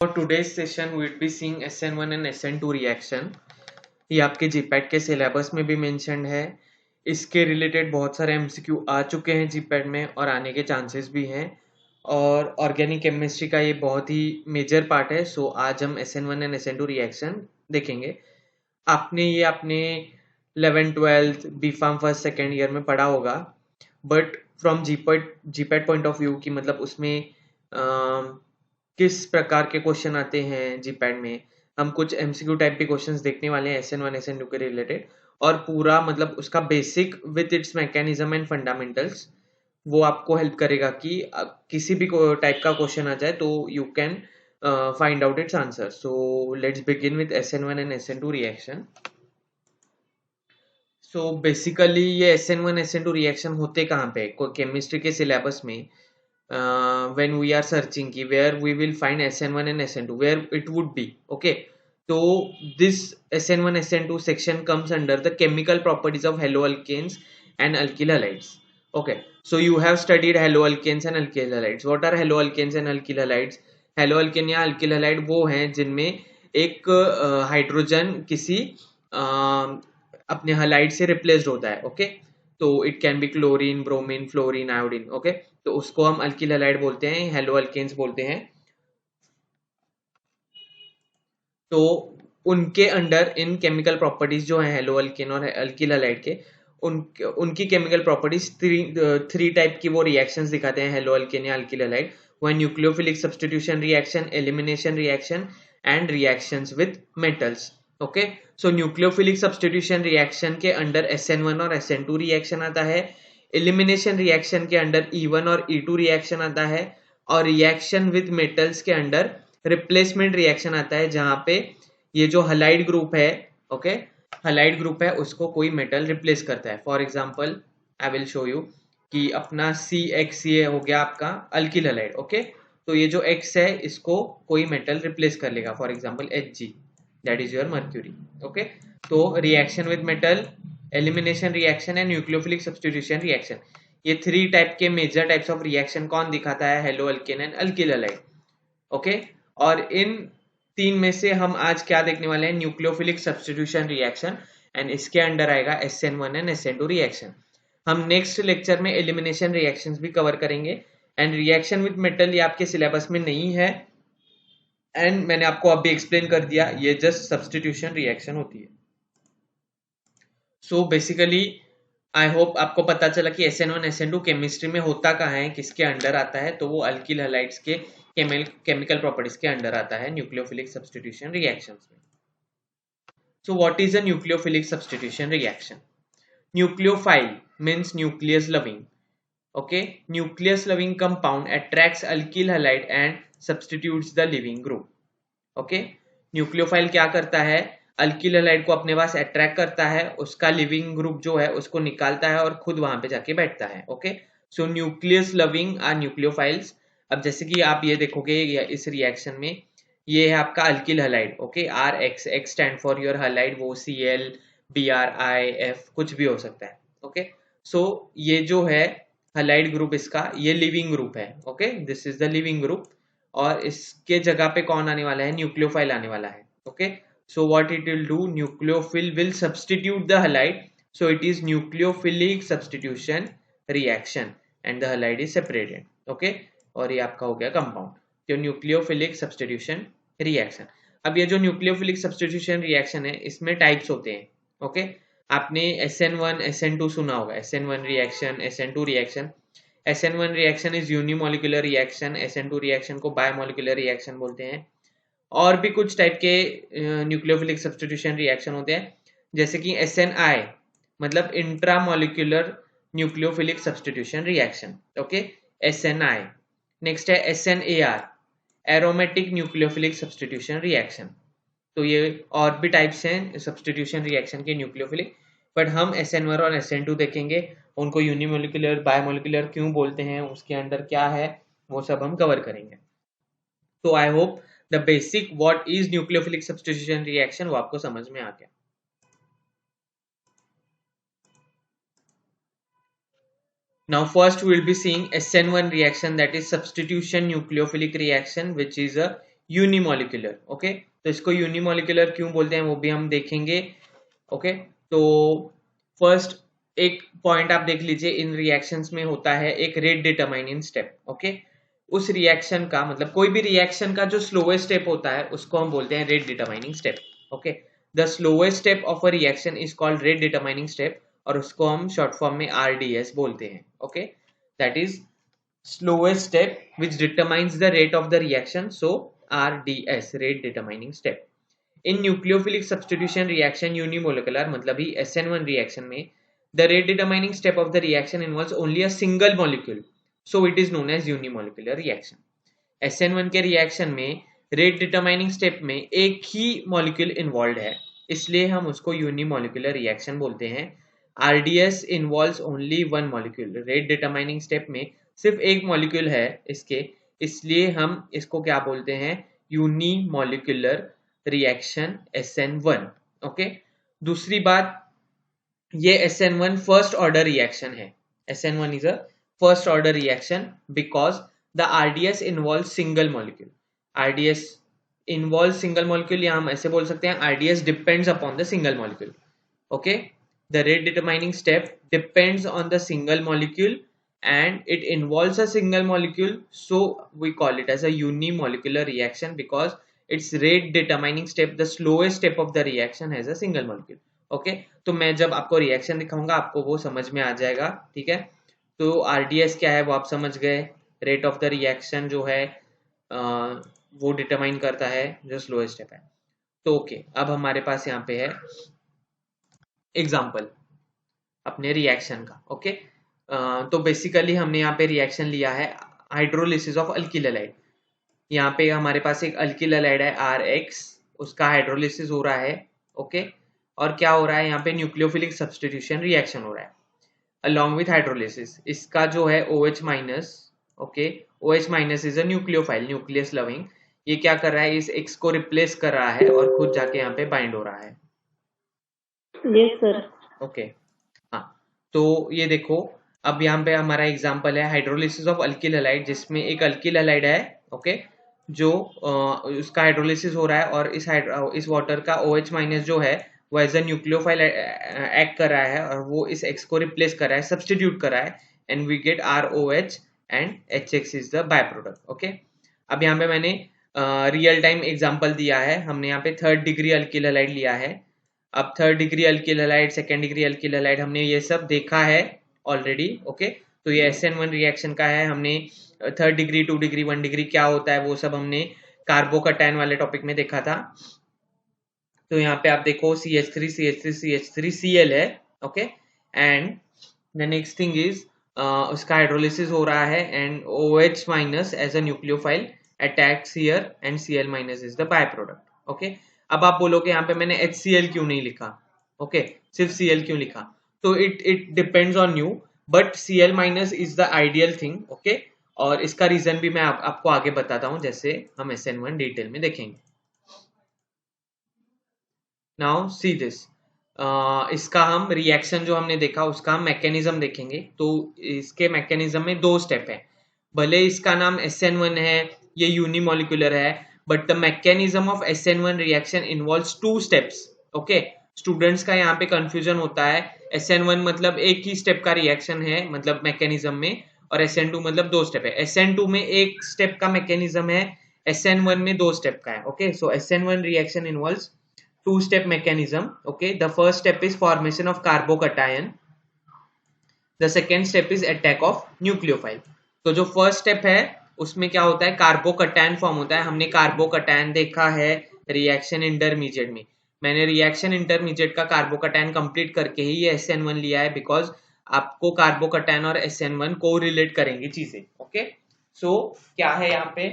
For today's session, we'll be seeing SN1 and SN2 reaction. ये आपके GPAT के syllabus में भी मेंशन्ड है. इसके रिलेटेड बहुत सारे एमसीक्यू आ चुके हैं जीपैट में और आने के चांसेस भी हैं. और ऑर्गेनिक केमिस्ट्री का ये बहुत ही मेजर पार्ट है. सो आज हम SN1 एंड SN2 रिएक्शन देखेंगे. आपने ये अपने 11th-12th B pharm first second year में पढ़ा होगा, but from GPAT point of view की मतलब उसमें किस प्रकार के क्वेश्चन आते हैं जीपैट में, हम कुछ एमसीक्यू टाइप के क्वेश्चंस देखने वाले हैं SN1 SN2 के रिलेटेड. और पूरा मतलब उसका basic with its mechanism and fundamentals वो आपको हेल्प करेगा कि किसी भी टाइप का क्वेश्चन आ जाए तो you can find out it's answer. So let's begin with SN1 and SN2 reaction. So basically ये SN1 SN2 रिएक्शन होते कहाँ पे, केमिस्ट्री के सिलेबस में when we are searching ki where we will find SN1 and SN2, where it would be. Okay, so this SN1 SN2 section comes under the chemical properties of haloalkanes and alkyl halides. Okay, so you have studied haloalkanes and alkyl halides. What are haloalkanes and alkyl halides? Haloalkane या alkyl halide वो हैं जिनमें एक hydrogen किसी अपने halide से replaced होता है. ओके, तो it can be chlorine, bromine, fluorine, iodine. Okay, तो उसको हम अल्किल हैलाइड बोलते हैं, हेलो अल्केन्स बोलते हैं. तो उनके अंडर इन केमिकल प्रॉपर्टीज जो है हेलो अल्केन और अल्किल हैलाइड के, उनकी केमिकल प्रॉपर्टीज थ्री टाइप की वो रिएक्शंस दिखाते हैं हेलो अल्केन या अल्किल हैलाइड. वह nucleophilic substitution reaction, elimination reaction and reactions with metals. Okay, so nucleophilic substitution reaction के अंडर SN1 और SN2 रिएक्शन आता है. एलिमिनेशन रिएक्शन के अंडर E1 और E2 रिएक्शन आता है. और रिएक्शन विद मेटल्स के अंडर रिप्लेसमेंट रिएक्शन आता है, जहां पे ये जो हलाइड ग्रुप है, ओके, हलाइड ग्रुप है उसको कोई मेटल रिप्लेस करता है. For example I will show you कि अपना CX ये हो गया आपका अल्किल हलाइड. ओके, तो ये जो X है इसको कोई मेटल रिप्लेस कर लेगा. For example Hg, that is your mercury. Okay, तो reaction with metal, elimination reaction and nucleophilic substitution reaction, ये थ्री टाइप के मेजर टाइप्स ऑफ रिएक्शन कौन दिखाता है, haloalkane and alkyl halide. Okay, और इन तीन में से हम आज क्या देखने वाले हैं, न्यूक्लियोफिलिक सब्स्टिट्यूशन रिएक्शन, एंड इसके अंडर आएगा SN1 एंड SN2 रिएक्शन. हम नेक्स्ट लेक्चर में एलिमिनेशन रिएक्शंस भी कवर करेंगे. एंड रिएक्शन विद मेटल ये आपके सिलेबस में नहीं है, एंड मैंने आपको अभी एक्सप्लेन कर दिया, ये जस्ट सब्स्टिट्यूशन रिएक्शन होती है. सो बेसिकली आई होप आपको पता चला कि SN1 SN2 केमिस्ट्री में होता कहाँ है, किसके अंडर आता है. तो वो अल्किल हैलाइड्स के केमिकल प्रॉपर्टीज के अंडर आता है न्यूक्लियोफिलिक सब्स्टिट्यूशन रिएक्शंस में. So what is a nucleophilic substitution reaction? Nucleophile means nucleus loving. Okay, nucleus loving compound attracts alkyl halide and substitutes the leaving group. Okay, nucleophile क्या करता है, alkyl halide को अपने पास attract करता है, उसका leaving group जो है उसको निकालता है और खुद वहां पे जाके बैठता है. Okay, so nucleus loving are nucleophiles. अब जैसे कि आप ये देखोगे इस रिएक्शन में, ये है आपका alkyl halide. Okay, RX, X stand for your halide, वो Cl, BrIF कुछ भी हो सकता है. ओके, सो ये जो है हैलाइड ग्रुप, इसका ये लिविंग ग्रुप है. Okay, this is the leaving group. और इसके जगह पे कौन आने वाला है, न्यूक्लियोफाइल आने वाला है. Okay, so what it will do, nucleophile will substitute the halide, so it is nucleophilic substitution reaction and the halide is separated. Okay, और ये आपका हो गया कंपाउंड, तो न्यूक्लियोफिलिक सब्स्टिट्यूशन रिएक्शन. अब ये जो न्यूक्लियोफिलिक सब्स्टिट्यूशन रिएक्शन है इसमें टाइप्स होते हैं. ओके, आपने SN1 SN2 सुना होगा, SN1 reaction, SN2 reaction. SN1 reaction is unimolecular reaction, SN2 reaction को बायोमोलिकुलर रिएक्शन बोलते हैं. और भी कुछ टाइप के न्यूक्लियोफिलिक सब्स्टिट्यूशन रिएक्शन होते हैं, जैसे कि SNI मतलब intramolecular nucleophilic substitution reaction. Okay, SNI. Next है SNAR, aromatic nucleophilic substitution reaction. तो ये और भी टाइप्स हैं सब्स्टिट्यूशन रिएक्शन के न्यूक्लियोफिलिक, बट हम SN1 और SN2 देखेंगे. उनको यूनिमोलिकुलर, बायोमोलिकुलर क्यों बोलते हैं, उसके अंदर क्या है, वो सब हम कवर करेंगे. तो I hope the basic what is nucleophilic substitution reaction वो आपको समझ में आ गया. Now first we will be seeing SN1 reaction, that is substitution nucleophilic reaction, which is a unimolecular. Okay, तो इसको यूनिमोलिकुलर क्यों बोलते हैं वो भी हम देखेंगे। ओके, तो फर्स्ट एक पॉइंट आप देख लीजिए, इन रिएक्शंस में होता है एक रेट डिटरमाइनिंग स्टेप। ओके, उस रिएक्शन का मतलब कोई भी रिएक्शन का जो स्लोएस्ट स्टेप होता है उसको हम बोलते हैं rate determining step. Okay, the slowest step of a reaction is called rate determining step, और उसको हम शॉर्ट फॉर्म में RDS बोलते हैं। Okay, that is slowest step which determines the rate of the reaction, so RDS, rate determining step. In nucleophilic substitution reaction unimolecular मतलब ही SN1 reaction में the rate determining step of the reaction involves only a single molecule, so it is known as unimolecular reaction. SN1 के reaction में rate determining step में एक ही molecule involve है, इसलिए हम उसको यूनिमोलिकुलर रिएक्शन बोलते हैं। RDS involves only one molecule, rate determining step में सिर्फ एक मॉलिक्यूल है इसके, इसलिए हम इसको क्या बोलते हैं, यूनिमोलिकुलर रिएक्शन SN1। ओके, दूसरी बात, ये SN1 फर्स्ट ऑर्डर रिएक्शन है। SN1 is a first order reaction because the RDS involve single molecule. RDS involve single molecule, या हम ऐसे बोल सकते हैं RDS depends upon the single molecule. Okay, the rate determining step depends on the single molecule and it involves a single molecule, so we call it as a unimolecular reaction because its rate determining step, the slowest step of the reaction, has a single molecule. Okay, तो मैं जब आपको reaction दिखाऊंगा आपको वो समझ में आ जाएगा। ठीक है, तो RDS क्या है वो आप समझ गए, रेट ऑफ द रिएक्शन जो है वो डिटरमाइन करता है जो स्लोएस्ट स्टेप है। तो ओके, अब हमारे पास यहाँ पे है एग्जाम्पल अपने रिएक्शन का। ओके, तो बेसिकली हमने यहाँ पे रिएक्शन लिया है हाइड्रोलिसिस ऑफ अल्किल हैलाइड। यहाँ पे हमारे पास एक अल्किल हैलाइड है RX, उसका हाइड्रोलिसिस हो रहा है। ओके, और क्या हो रहा है यहाँ पे, न्यूक्लियोफिलिक सब्स्टिट्यूशन रिएक्शन हो रहा है अलॉन्ग विथ हाइड्रोलिसिस। इसका जो है OH minus, okay, OH minus is a nucleophile, nucleus loving, ये क्या कर रहा है, इस X को रिप्लेस कर रहा है और खुद जाके यहाँ पे बाइंड हो रहा है। Yes sir. ओके, हाँ, तो ये देखो अब यहाँ पे हमारा एग्जांपल है हाइड्रोलिसिस ऑफ अल्किल हैलाइड, जिसमें एक अल्किल हैलाइड है। ओके, जो उसका हाइड्रोलिसिस हो रहा है और इस वाटर का OH माइनस जो है वो एज अ न्यूक्लियोफाइल एक्ट कर रहा है और वो इस X को रिप्लेस कर रहा है, सब्स्टिट्यूट कर रहा है, and we get ROH and HX is the by product. Okay, अब यहाँ पे मैंने रियल टाइम एग्जाम्पल दिया है, हमने यहाँ पे थर्ड डिग्री अल्किल हैलाइड लिया है। अब third degree alkyl halide, second degree alkyl halide, हमने ये सब देखा है ऑलरेडी। ओके, तो ये SN1 रिएक्शन का है, हमने थर्ड डिग्री, 2 डिग्री, 1 डिग्री क्या होता है वो सब हमने कार्बोकैटायन वाले टॉपिक में देखा था। तो यहाँ पे आप देखो CH3 CH3 CH3 Cl है। Okay, and the next thing is उसका हाइड्रोलिसिस हो रहा है and OH minus as a nucleophile attacks here and Cl minus is the by product. Okay, अब आप बोलोगे यहाँ पे मैंने HCl क्यों नहीं लिखा, ओके, सिर्फ Cl क्यों लिखा, तो it depends on you, but Cl minus is the ideal thing. Okay, और इसका रीजन भी मैं आपको आगे बताता हूँ जैसे हम SN1 डिटेल में देखेंगे। नाउ सी दिस, इसका हम रिएक्शन जो हमने देखा उसका हम मैकेनिज्म देखेंगे। तो इसके मैकेनिज्म में 2 स्टेप है, भले इसका नाम SN1 है, ये यूनिमोलिकुलर है, but the mechanism of SN1 reaction involves 2 steps. Okay, students का यहाँ पे कंफ्यूजन होता है, SN1 मतलब एक ही स्टेप का रिएक्शन है मतलब मैकेनिज्म में, और SN2 मतलब 2 स्टेप है। SN2 में एक स्टेप का मैकेनिज्म है, SN1 में 2 स्टेप का है। Okay, so SN1 reaction involves 2-step mechanism. Okay, the first step is formation of carbocation, the second step is attack of nucleophile. तो जो फर्स्ट स्टेप है उसमें क्या होता है, कार्बोकैटायन फॉर्म होता है। हमने कार्बोकैटायन देखा है रिएक्शन इंटरमीडिएट में, मैंने रिएक्शन इंटरमीडिएट का कार्बोकैटायन कंप्लीट करके ही ये SN1 लिया है, बिकॉज आपको कार्बोकैटायन और SN1 को रिलेट करेंगे चीजें। ओके, सो क्या है यहाँ पे,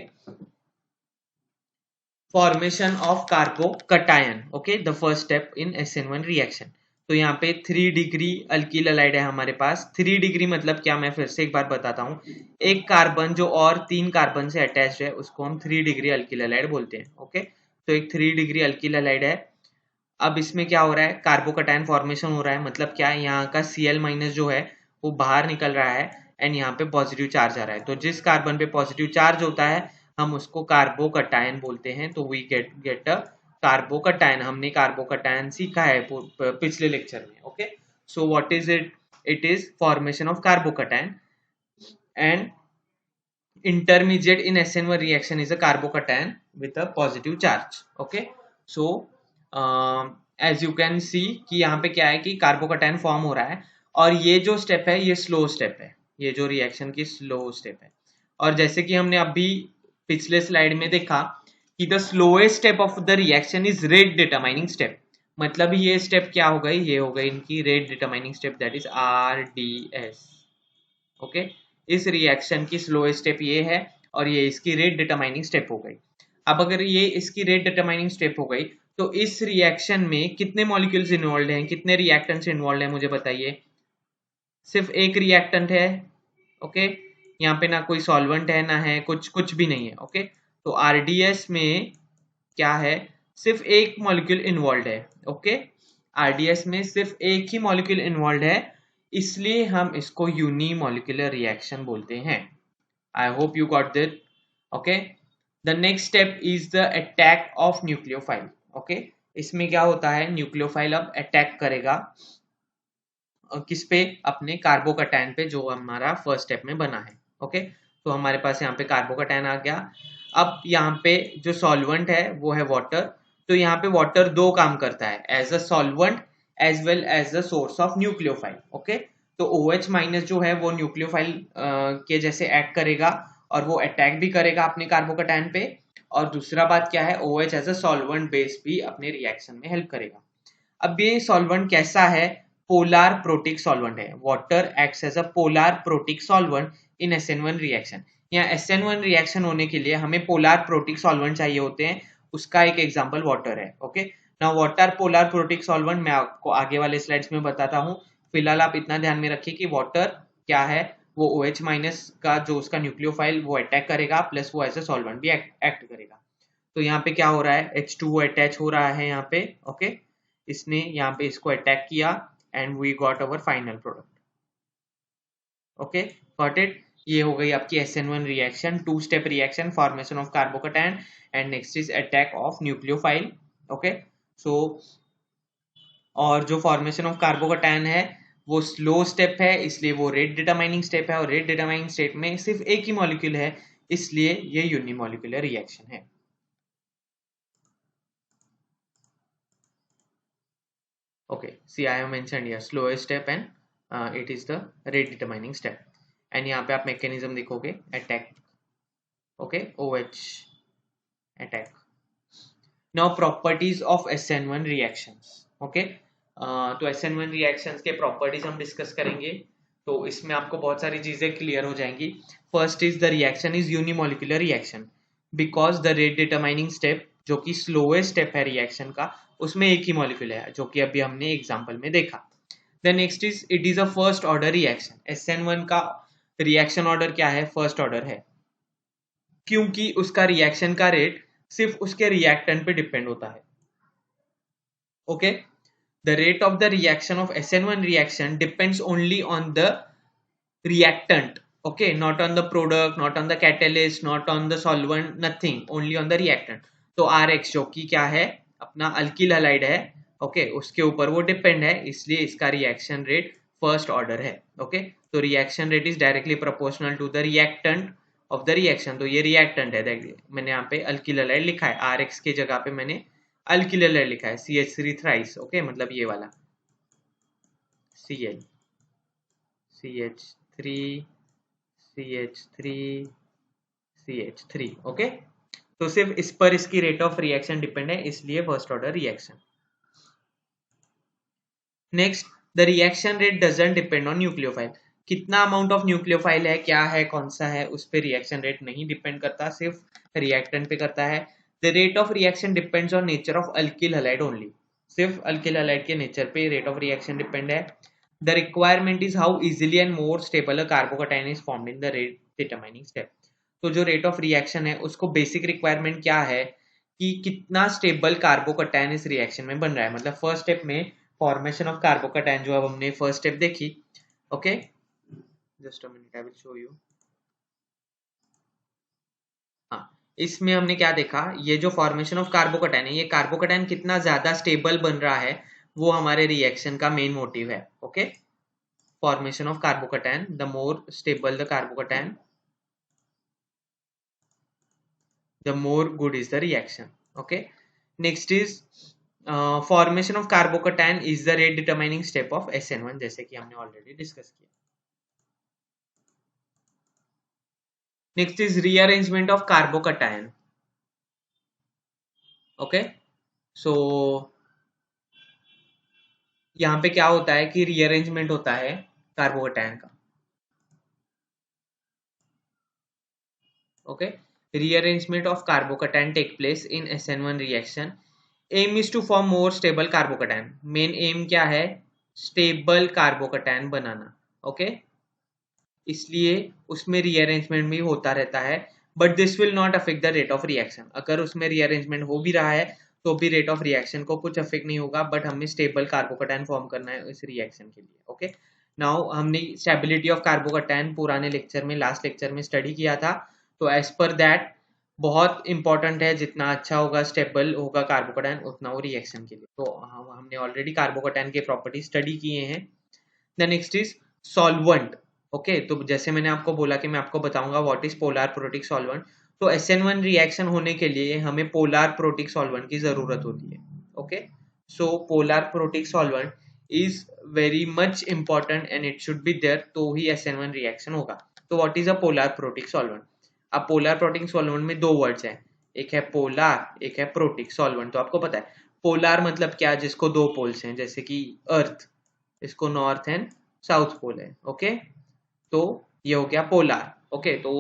formation of carbocation. Okay, the first step in SN1 reaction. तो यहाँ पे 3 डिग्री अल्किल हैलाइड है हमारे पास। 3 डिग्री मतलब क्या, मैं फिर से एक बार बताता हूँ, एक कार्बन जो और 3 कार्बन से अटैच्ड है उसको हम 3 डिग्री अल्किल हैलाइड बोलते हैं। ओके, तो एक 3 डिग्री अल्किल हैलाइड है। अब इसमें क्या हो रहा है, कार्बोकैटायन फॉर्मेशन हो रहा है, मतलब क्या, यहाँ का Cl माइनस जो है वो बाहर निकल रहा है एंड यहाँ पे पॉजिटिव चार्ज आ रहा है। तो जिस कार्बन पे पॉजिटिव चार्ज होता है हम उसको कार्बोकटायन बोलते हैं, तो वी गेट अ कार्बोकटायन। हमने कार्बोकटायन सीखा है पिछले लेक्चर में। Okay, so what is it? It is formation of carbocation and intermediate in SN1 reaction is a carbocation with a positive charge. Okay, so as you can see कि यहाँ पे क्या है कि कार्बोकटायन फॉर्म हो रहा है, और ये जो स्टेप है ये स्लो स्टेप है, ये जो रिएक्शन की स्लो स्टेप है। और जैसे कि हमने अभी पिछले स्लाइड में देखा कि the slowest step of the reaction is rate determining step. मतलब ये स्टेप क्या हो गई? ये हो गई इनकी rate determining step, that is RDS। Okay, इस रिएक्शन की स्लोएस्ट स्टेप ये है और ये इसकी रेट डिटरमाइनिंग स्टेप हो गई। अब अगर ये इसकी रेट डिटरमाइनिंग स्टेप हो गई तो इस रिएक्शन में कितने मॉलिक्यूल्स इन्वॉल्व हैं, कितने रिएक्टेंट्स इन्वॉल्व हैं, मुझे बताइए। सिर्फ एक रिएक्टेंट है। ओके, यहाँ पे ना कोई सॉल्वेंट है ना है कुछ भी नहीं है। ओके, तो आरडीएस में क्या है? सिर्फ एक मॉलिक्यूल इन्वॉल्व है। ओके, आरडीएस में सिर्फ एक ही मॉलिक्यूल इन्वॉल्व है, इसलिए हम इसको यूनिमॉलिक्यूलर रिएक्शन बोलते हैं। I hope you got it. Okay, the next step is the attack of nucleophile. Okay, इसमें क्या होता है? न्यूक्लियोफाइल अब अटैक करेगा किस पे? अपने कार्बोकटायन पे, जो हमारा फर्स्ट स्टेप में बना है। ओके, तो हमारे पास यहाँ पे कार्बोकटायन आ गया। अब यहाँ पे जो सॉल्वेंट है वो है वाटर। तो यहाँ पे वाटर दो काम करता है, as a solvent as well as a source of nucleophile. Okay, तो OH माइनस जो है वो न्यूक्लियोफाइल के जैसे एक्ट करेगा और वो अटैक भी करेगा अपने कार्बोकटायन पे। और दूसरा बात क्या है? OH as a solvent base भी अपने रिएक्शन में हेल्प करेगा। अब ये सॉल्वेंट कैसा है? पोलर प्रोटिक सॉल्वेंट है। Water acts as a polar protic solvent in SN1 reaction. यहाँ SN1 रिएक्शन होने के लिए हमें पोलर प्रोटिक सॉल्वेंट चाहिए होते हैं, उसका एक एग्जांपल वाटर है। Okay, now water polar protic solvent मैं आपको आगे वाले स्लाइड्स में बताता हूँ। फिलहाल आप इतना ध्यान में रखिए कि वाटर क्या है? वो OH माइनस का जो उसका न्यूक्लियोफाइल वो अटैक करेगा, प्लस वो एज अ सॉल्वेंट भी एक्ट करेगा। तो यहाँ पे क्या हो रहा है? H2O अटैच हो रहा है यहाँ पे। ओके, इसने यहाँ पे इसको अटैक किया and we got our final product. Okay, got it? ये हो गई आपकी SN1 reaction, two step reaction, formation of carbocation and next is attack of nucleophile. Okay, so और जो फॉर्मेशन ऑफ कार्बोकटायन है वो स्लो स्टेप है, इसलिए वो रेट डिटरमाइनिंग स्टेप है, और रेट डिटरमाइनिंग स्टेप में सिर्फ एक ही मॉलिक्यूल है, इसलिए ये यूनिमॉलिक्यूलर रिएक्शन है। Okay, see I have mentioned here slowest step and it is the rate determining step. And यहाँ पे आप mechanism देखोगे attack. Okay, OH attack. Now properties of SN1 reactions. Okay, तो SN1 reactions के properties हम discuss करेंगे, तो इसमें आपको बहुत सारी चीजें क्लियर हो जाएंगी। First is the reaction is unimolecular reaction because the rate determining step जो कि स्लोएस्ट स्टेप है रिएक्शन का, उसमें एक ही मॉलिक्यूल है, जो कि अभी हमने एग्जांपल में देखा। The next is it is a first order reaction. SN1 का रिएक्शन ऑर्डर क्या है? फर्स्ट ऑर्डर है, क्योंकि उसका रिएक्शन का रेट सिर्फ उसके रिएक्टेंट पे डिपेंड होता है। Okay, the rate of the reaction of SN1 reaction depends only on the reactant. Okay, not on the product, not on the catalyst, not on the solvent, nothing, only on the reactant. तो RX जो कि क्या है? अपना alkyl halide है। Okay, उसके ऊपर वो डिपेंड है, इसलिए इसका रिएक्शन रेट फर्स्ट ऑर्डर है। ओके, तो reaction rate is directly proportional to the reactant of the reaction. तो ये रिएक्टेंट है, देखिए मैंने यहाँ पे अल्किल हैलाइड लिखा है, RX के जगह पे मैंने अल्किल हैलाइड लिखा है, CH3 थ्राइस। ओके, मतलब ये वाला Cl, CH3, CH3, CH3। Okay, तो सिर्फ इस पर इसकी रेट ऑफ रिएक्शन डिपेंड है, इसलिए first order reaction. Next, the reaction rate doesn't depend on nucleophile. कितना अमाउंट ऑफ न्यूक्लियोफाइल है, क्या है, कौन सा है, उस पर रिएक्शन रेट नहीं डिपेंड करता, सिर्फ रिएक्टेंट पे करता है। The rate of reaction depends on nature of alkyl halide only. सिर्फ अल्किल हैलाइड के नेचर पे रेट ऑफ रिएक्शन डिपेंड है। The requirement is how easily and more stable a carbocation is formed in the rate determining step. तो जो rate of reaction है उसको basic requirement क्या है कि कितना स्टेबल कार्बोकटायन इस रिएक्शन में बन रहा है। मतलब फर्स्ट स्टेप में फॉर्मेशन ऑफ कार्बोकटायन जो अब हमने फर्स्ट स्टेप देखी। Okay, just a minute, I will show you. हाँ, इसमें हमने क्या देखा, ये जो फॉर्मेशन ऑफ कार्बोकैटायन है, ये कार्बोकैटायन कितना ज्यादा स्टेबल बन रहा है वो हमारे रिएक्शन का मेन मोटिव है. Okay, formation of carbocation, the more stable the carbocation, the more good is the reaction. Okay, next is formation of carbocation is the rate determining step of SN1, जैसे कि हमने already discuss किया. Next is rearrangement of carbocation. Okay, so यहाँ पे क्या होता है कि रीअरेंजमेंट होता है कार्बोकैटायन का. Okay, rearrangement of carbocation take place in SN1 reaction. Aim is to form more stable carbocation. Main M क्या है, स्टेबल कार्बोकैटायन बनाना. ओके, इसलिए उसमें रीअरेंजमेंट भी होता रहता है, but this will not affect the rate of reaction. अगर उसमें रीअरेंजमेंट हो भी रहा है तो भी रेट ऑफ रिएक्शन को कुछ अफेक्ट नहीं होगा, बट हमें स्टेबल कार्बोकैटायन फॉर्म करना है इस रिएक्शन के लिए. ओके, नाउ हमने स्टेबिलिटी ऑफ कार्बोकैटायन पुराने लेक्चर में, लास्ट लेक्चर में स्टडी किया था. तो एज पर दैट बहुत इंपॉर्टेंट है, जितना अच्छा होगा स्टेबल होगा कार्बोकैटायन उतना वो रिएक्शन के लिए. तो हमने ऑलरेडी कार्बोकैटायन के प्रॉपर्टी स्टडी किए हैं. The next is solvent. Okay, तो जैसे मैंने आपको बोला कि मैं आपको बताऊंगा what is polar protic solvent. तो SN1 रिएक्शन होने के लिए हमें पोलर प्रोटिक सॉल्वेंट की जरूरत होती है. Okay, so polar protic solvent is very much important and it should be there, तो ही SN1 रिएक्शन होगा. तो what is a polar protic solvent. अब पोलर प्रोटिक सॉल्वेंट में दो वर्ड्स हैं, एक है पोलर, एक है प्रोटिक सॉल्वेंट. तो आपको पता है पोलर मतलब क्या, जिसको दो पोल्स हैं, जैसे कि अर्थ, इसको नॉर्थ एंड साउथ पोल है. ओके, तो ये हो गया पोलर. ओके, तो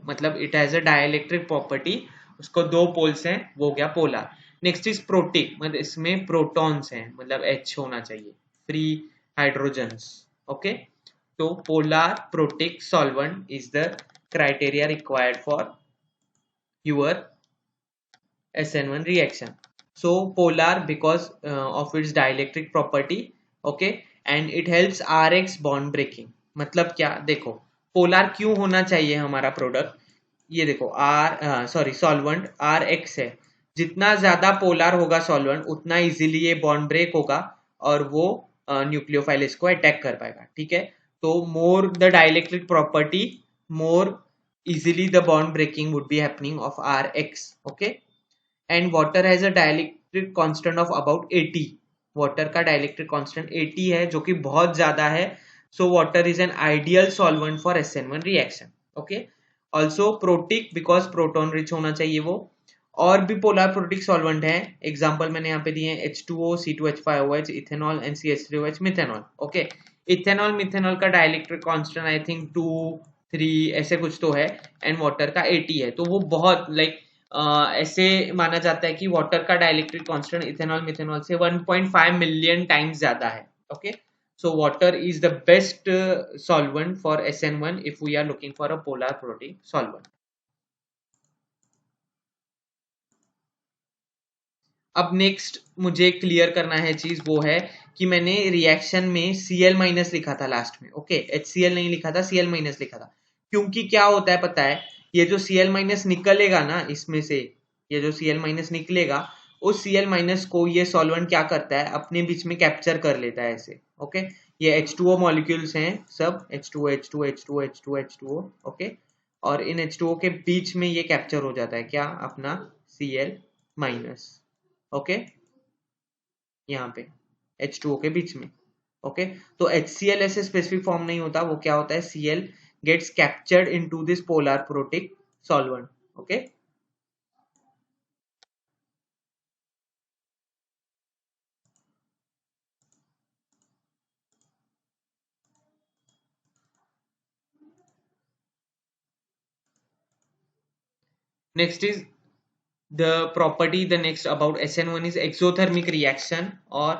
मतलब it has a dielectric property, उसको दो पोल्स हैं, वो हो गया पोलर. नेक्स्ट इज प्रोटिक, मतलब इसमें प्रोटॉन्स हैं, मतलब H होना चाहिए, फ्री हाइड्रोजन्स. ओके, तो polar protic solvent is the criteria required for your SN1 reaction. So polar because of its dielectric property. Okay, and it helps RX bond breaking. मतलब क्या, देखो पोलर क्यों होना चाहिए हमारा प्रोडक्ट, ये देखो सॉल्वेंट RX है, जितना ज्यादा पोलर होगा सॉल्वेंट उतना इजीली ये बॉन्ड ब्रेक होगा और वो न्यूक्लियोफाइल इसको अटैक कर पाएगा. ठीक है, तो more the dielectric property, more easily the bond breaking would be happening of RX. Okay, and water has a dielectric constant of about 80. water का dielectric constant 80 है, जो कि बहुत ज्यादा है. so water is an ideal solvent for SN1 reaction. okay, also protic because proton rich होना चाहिए वो. और भी पोलर प्रोटिक सॉल्वेंट है, एग्जांपल मैंने यहाँ पे दिए हैं H2O, C2H5OH, ethanol and CH3OH, methanol. Okay, ethanol methanol का डाइलेक्ट्रिक कांस्टेंट आई थिंक 2, 3 ऐसे कुछ तो है, एंड वाटर का 80 है. तो वो बहुत ऐसे माना जाता है कि वाटर का डाइलेक्ट्रिक कांस्टेंट इथेनॉल मिथेनॉल से 1.5 मिलियन टाइम्स ज्यादा है. Okay, so water is the best solvent for SN1 if we are looking for a polar protic solvent. अब नेक्स्ट मुझे क्लियर करना है चीज, वो है कि मैंने रिएक्शन में Cl- लिखा था लास्ट में. ओके, HCl नहीं लिखा था, Cl- लिखा था, क्योंकि क्या होता है पता है, ये जो Cl- निकलेगा ना इसमें से, ये जो Cl- निकलेगा, उस Cl- को ये सॉल्वेंट क्या करता है, अपने बीच में कैप्चर कर लेता है ऐसे. ओके, ये H2O मॉलिक्यूल्स हैं सब, H2O H2O H2O H2O H2O. Okay, और इन H2O के बीच में ये कैप्चर हो जाता है क्या, अपना Cl-. ओके, यहाँ पे H2O के बीच में. ओके, तो HCl ऐसे स्पेसिफिक फॉर्म नहीं होता, वो क्या होता है, Cl gets captured into this polar protic solvent. Okay, next is the property, the next about SN1 is exothermic reaction, or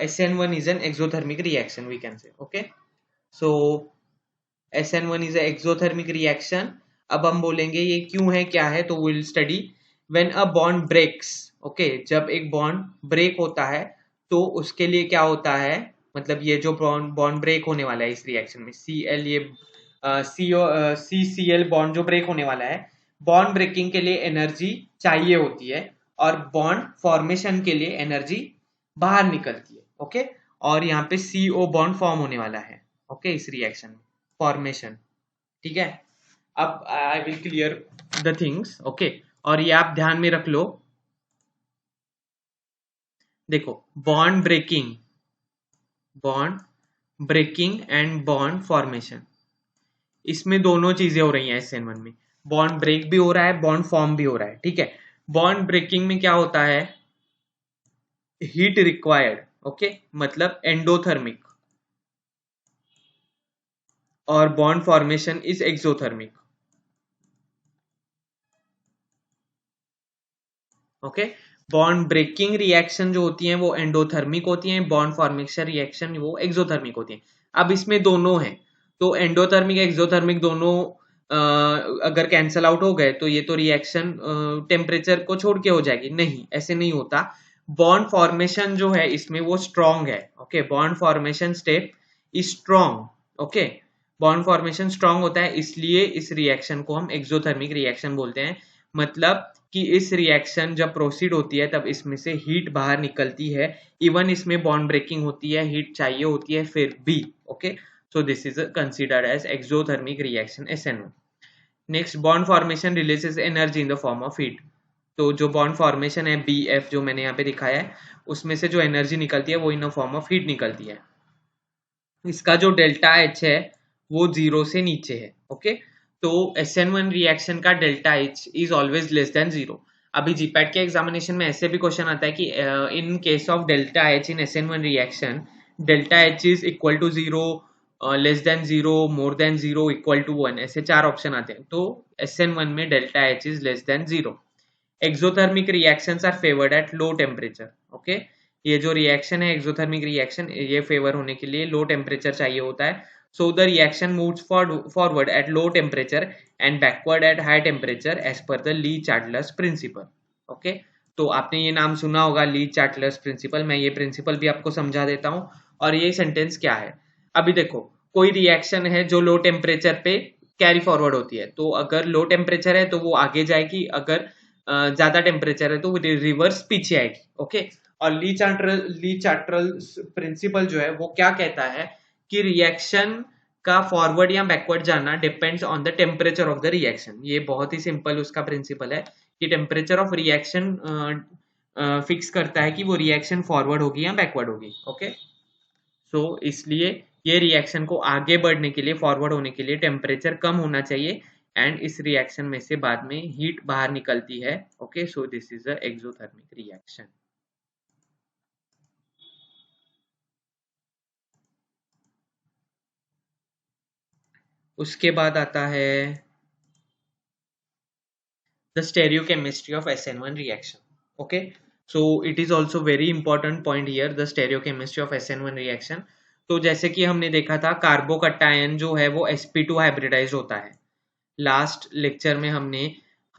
SN1 is an exothermic reaction we can say. Okay, so SN1 is a exothermic reaction. अब हम बोलेंगे ये क्यों है, क्या है, तो we'll study when a bond breaks. okay, जब एक बॉन्ड ब्रेक होता है तो उसके लिए क्या होता है, मतलब ये जो बॉन्ड ब्रेक होने वाला है इस रिएक्शन में, CL ये CCl बॉन्ड जो ब्रेक होने वाला है, बॉन्ड ब्रेकिंग के लिए एनर्जी चाहिए होती है और बॉन्ड फॉर्मेशन के लिए एनर्जी बाहर निकलती है। ओके, और यहाँ पे CO बॉन्ड फॉर्म होने वाला है। ओके, इस रिएक्शन में फॉर्मेशन। ठीक है, अब I will clear the things. Okay, और ये आप ध्यान में रख लो। देखो, bond breaking and bond formation, इसमें दोनों चीजें हो रही हैं SN1 में। बॉन्ड ब्रेक भी हो रहा है, बॉन्ड फॉर्म भी हो रहा है। ठीक है, बॉन्ड ब्रेकिंग में क्या होता है, हीट रिक्वायर्ड। ओके, मतलब एंडोथर्मिक, और bond formation is exothermic. Okay, bond breaking reaction जो होती है वो एंडोथर्मिक होती है, बॉन्ड फॉर्मेशन रिएक्शन वो एक्सोथर्मिक होती है। अब इसमें दोनों है, तो एंडोथर्मिक एक्सोथर्मिक दोनों अगर कैंसल आउट हो गए तो ये तो रिएक्शन टेम्परेचर को छोड़ के हो जाएगी। नहीं, ऐसे नहीं होता। बॉन्ड फॉर्मेशन जो है इसमें वो स्ट्रॉन्ग है। Okay, bond formation step is strong. Okay, bond formation strong होता है, इसलिए इस रिएक्शन को हम एक्सोथर्मिक रिएक्शन बोलते हैं। मतलब कि इस रिएक्शन जब प्रोसीड होती है तब इसमें से हीट बाहर निकलती है। इवन इसमें बॉन्ड ब्रेकिंग होती है, हीट चाहिए होती है फिर भी। Okay, so this is considered as exothermic reaction SN1. Next, bond formation releases energy in the form of heat. तो जो बॉन्ड फॉर्मेशन है BF जो मैंने यहाँ पे दिखाया है, उसमें से जो एनर्जी निकलती है वो in the form of heat निकलती है। इसका जो डेल्टा H है वो 0 से नीचे है। ओके, तो SN1 रिएक्शन का delta H is always less than 0। अभी जीपैट के एग्जामिनेशन में ऐसे भी क्वेश्चन आता है कि in case of delta H in SN1 reaction, delta H is equal to 0, less than 0, more than 0, equal to 1, ऐसे 4 ऑप्शन आते हैं। तो SN1 में delta H is less than 0। Exothermic reactions are favoured at low temperature. Okay, ये जो reaction है exothermic reaction, ये favour होने के लिए लो टेम्परेचर चाहिए होता है। So the reaction moves forward at low temperature and backward at high temperature as per the Le Chatelier's principle. Okay, तो आपने ये नाम सुना होगा, ली चार्टलर्स प्रिंसिपल। मैं ये प्रिंसिपल भी आपको समझा देता हूँ। और ये सेंटेंस क्या है, अभी देखो, कोई रिएक्शन है जो लो टेम्परेचर पे कैरी फॉरवर्ड होती है, तो अगर लो टेम्परेचर है तो वो आगे जाएगी, अगर ज्यादा टेम्परेचर है तो रिवर्स पीछे आएगी। ओके, और ली चार्टरल प्रिंसिपल जो है वो क्या कहता है कि रिएक्शन का फॉरवर्ड या बैकवर्ड जाना depends on the temperature of the reaction. ये बहुत ही सिंपल उसका प्रिंसिपल है कि टेम्परेचर ऑफ रिएक्शन फिक्स करता है कि वो रिएक्शन फॉरवर्ड होगी या बैकवर्ड होगी। ओके, सो इसलिए ये रिएक्शन को आगे बढ़ने के लिए, फॉरवर्ड होने के लिए टेम्परेचर कम होना चाहिए, एंड इस रिएक्शन में से बाद में हीट बाहर निकलती है। Okay, so this is a exothermic reaction. उसके बाद आता है the stereochemistry of SN1 reaction. Okay, so it is also very important point here, the stereochemistry of SN1 reaction. तो जैसे कि हमने देखा था कार्बोकटायन जो है वो sp2 हाइब्रिडाइज होता है। लास्ट लेक्चर में हमने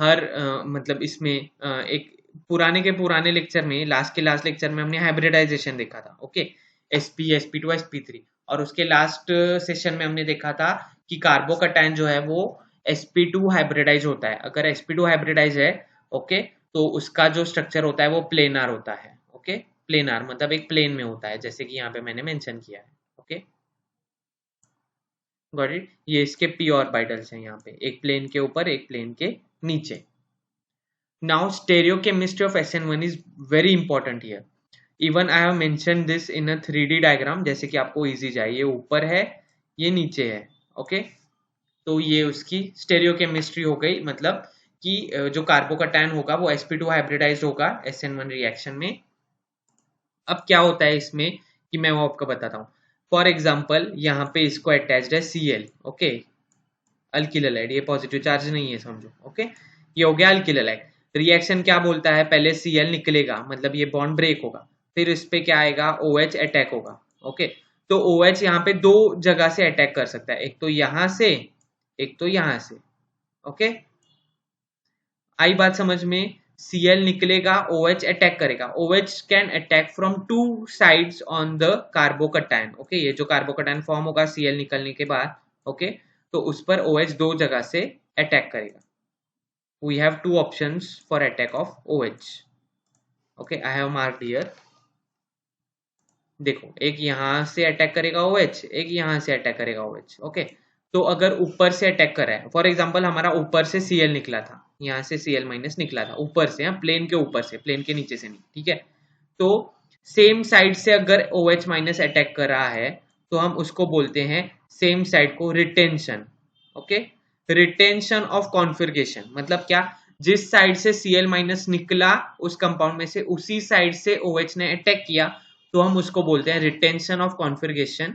हर मतलब इसमें एक पुराने के पुराने लेक्चर में, लास्ट के लास्ट लेक्चर में हमने हाइब्रिडाइजेशन देखा था। ओके, sp sp2 sp3, और उसके लास्ट सेशन में हमने देखा था कि कार्बोकटायन जो है वो sp2 हाइब्रिडाइज होता है। अगर sp2 हाइब्रिडाइज है, ओके, तो उसका जो स्ट्रक्चर होता है वो प्लेनार होता है। ओके, प्लेनार मतलब एक प्लेन में होता है, जैसे कि यहाँ पे मैंने मेंशन किया है। Okay, got it. ये इसके p ऑर्बिटल्स हैं, यहाँ पे एक प्लेन के ऊपर एक प्लेन के नीचे। Now stereochemistry of SN1 is very important here. Even I have mention this in a 3D diagram, जैसे कि आपको इजी जाए। ये ऊपर है, ये नीचे है। ओके, तो ये उसकी स्टेरियोकेमिस्ट्री हो गई, मतलब कि जो कार्बोकटायन होगा वो sp2 हाइब्रिडाइज होगा SN1 रिएक्शन में। अब क्या होता है इसमें कि मैं वो आपको बताता हूँ। फॉर एग्जाम्पल यहाँ पे इसको अटैच्ड है Cl। ओके, अल्किल हैलाइड, ये पॉजिटिव चार्ज नहीं है समझो। ओके, ये हो गया अल्किल हैलाइड। रिएक्शन क्या बोलता है, पहले Cl निकलेगा, मतलब ये बॉन्ड ब्रेक होगा, फिर इस पे क्या आएगा, OH अटैक होगा। ओके, तो OH यहाँ पे दो जगह से अटैक कर सकता है, एक तो यहां से, एक तो यहां से। ओके, आई बात समझ में। Cl निकलेगा, OH अटैक करेगा। OH can attack from two sides on the carbocation. Okay, ये जो कार्बोकटायन फॉर्म होगा Cl निकलने के बाद, ओके, तो उस पर OH दो जगह से अटैक करेगा। we have two options for attack of OH. Okay, I have marked here. देखो, एक यहां से अटैक करेगा OH, एक यहां से अटैक करेगा OH. ओके, तो अगर ऊपर से अटैक कर रहा है, फॉर एग्जांपल हमारा ऊपर से Cl निकला था, यहां से Cl माइनस निकला था ऊपर से, प्लेन के ऊपर से, प्लेन के नीचे से नहीं, ठीक है। तो सेम साइड से अगर OH माइनस अटैक कर रहा है तो हम उसको बोलते हैं सेम साइड को retention. Okay, retention of configuration मतलब क्या, जिस साइड से Cl माइनस निकला उस कंपाउंड में से उसी साइड से OH ने अटैक किया तो हम उसको बोलते हैं retention of configuration.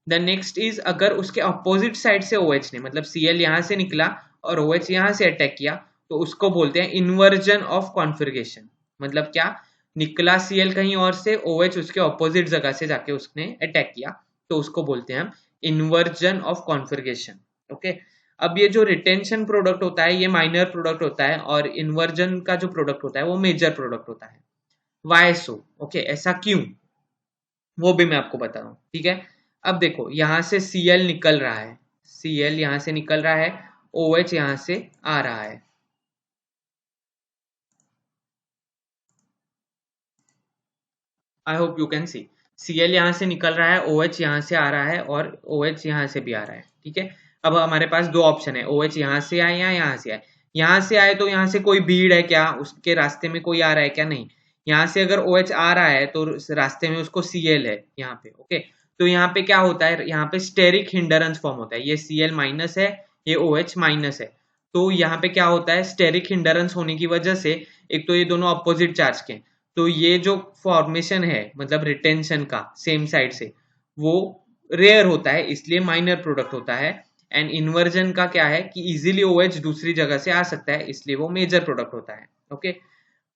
The next is, अगर उसके अपोजिट साइड से OH ने, मतलब Cl यहां से निकला और OH यहां से अटैक किया तो उसको बोलते हैं इन्वर्जन ऑफ कॉन्फिगरेशन। मतलब क्या, निकला Cl कहीं और से, OH उसके अपोजिट जगह से जाके उसने अटैक किया तो उसको बोलते हैं हम इन्वर्जन ऑफ कॉन्फिगरेशन। ओके, अब ये जो रिटेंशन प्रोडक्ट होता है ये माइनर प्रोडक्ट होता है और इन्वर्जन का जो प्रोडक्ट होता है वो मेजर प्रोडक्ट होता है। वाई सो? ओके, ऐसा क्यों, वो भी मैं आपको बता रहा हूँ, ठीक है। अब देखो, यहां से Cl निकल रहा है, Cl यहां से निकल रहा है, OH यहां से आ रहा है। आई hope you can see, Cl यहां से निकल रहा है, OH यहां से आ रहा है और OH यहां से भी आ रहा है, ठीक है। अब हमारे पास दो ऑप्शन है, OH यहां से आए या यहां से आए। यहां से आए तो यहां से कोई भीड़ है क्या, उसके रास्ते में कोई आ रहा है क्या, नहीं। यहाँ से अगर OH आ रहा है तो रास्ते में उसको Cl है यहाँ पे। ओके, तो यहाँ पे क्या होता है, यहाँ पे स्टेरिक हिंडरेंस फॉर्म होता है, ये Cl माइनस है, ये OH माइनस है। तो यहाँ पे क्या होता है, स्टेरिक हिंडरेंस होने की वजह से, एक तो ये दोनों अपोजिट चार्ज के, तो ये जो फॉर्मेशन है मतलब रिटेंशन का सेम साइड से, वो रेयर होता है, इसलिए माइनर प्रोडक्ट होता है। एंड इन्वर्जन का क्या है कि इजीली OH दूसरी जगह से आ सकता है, इसलिए वो मेजर प्रोडक्ट होता है। ओके,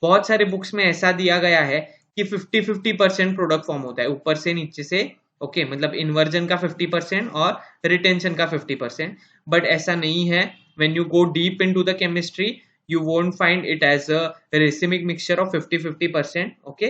बहुत सारे बुक्स में ऐसा दिया गया है कि 50-50% प्रोडक्ट फॉर्म होता है ऊपर से नीचे से। ओके, मतलब इन्वर्जन का 50% और रिटेंशन का 50%, बट ऐसा नहीं है। When you go deep into the chemistry you won't find it as a racemic mixture of 50-50%. okay,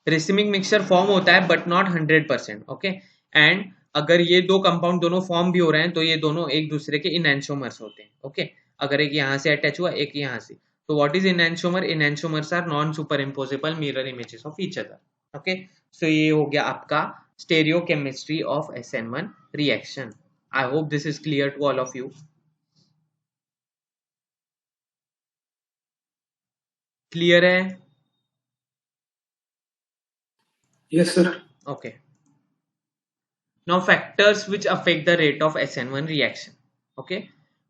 racemic mixture form होता है बट नॉट 100%. ओके, एंड अगर ये दो कंपाउंड दोनों फॉर्म भी हो रहे हैं तो ये दोनों एक दूसरे के इनएंशोमर्स होते हैं। ओके, अगर एक यहाँ से अटैच हुआ, एक यहाँ से, तो what is enantiomer? Enantiomers are non superimposable mirror images of each other. Okay, so ये हो गया आपका stereochemistry of SN1 reaction. I hope this is clear to all of you. Clear है? Yes, sir. Okay. Now factors which affect the rate of SN1 reaction. Okay,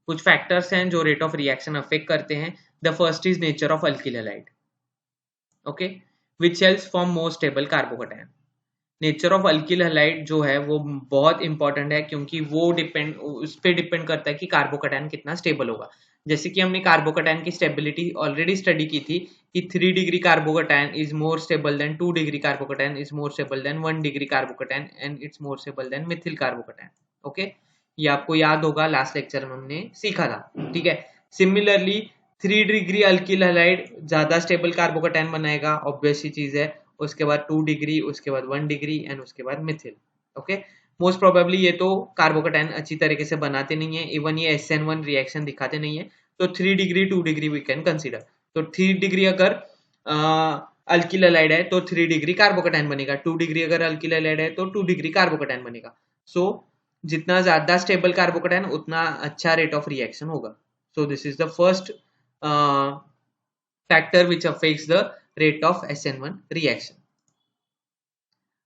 कुछ factors हैं जो rate of reaction affect करते हैं. The first is nature of alkyl halide. Okay, which helps form more stable carbocation. Nature of alkyl halide जो है वो बहुत important है, क्योंकि वो उस पर डिपेंड करता है कि कार्बोकैटायन कितना स्टेबल होगा। जैसे कि हमने कार्बोकैटायन की स्टेबिलिटी ऑलरेडी स्टडी की थी कि 3 degree carbocation is more stable then 2 degree carbocation is more stable then 1 degree carbocation and it's more stable then Mithil carbocation. Okay, ये आपको याद होगा, लास्ट लेक्चर में हमने सीखा था, ठीक है। सिमिलरली 3 डिग्री अल्किल हैलाइड ज्यादा स्टेबल कार्बोकैटायन बनाएगा, ऑब्वियस सी चीज है। उसके बाद 2 डिग्री, उसके बाद 1 डिग्री एंड उसके बाद मिथिल। ओके, मोस्ट प्रोबेबली ये तो कार्बोकैटायन अच्छी तरीके से बनाते नहीं है, इवन ये SN1 रिएक्शन दिखाते नहीं है। तो 3 degree 2 degree we can consider. तो 3 डिग्री अगर अल्किल हैलाइड है तो 3 डिग्री कार्बोकैटायन बनेगा, 2 डिग्री अगर अल्किल हैलाइड है तो 2 डिग्री कार्बोकैटायन बनेगा। सो जितना ज्यादा स्टेबल कार्बोकैटायन उतना अच्छा रेट ऑफ रिएक्शन होगा। सो this is the first factor which affects the rate of SN1 reaction.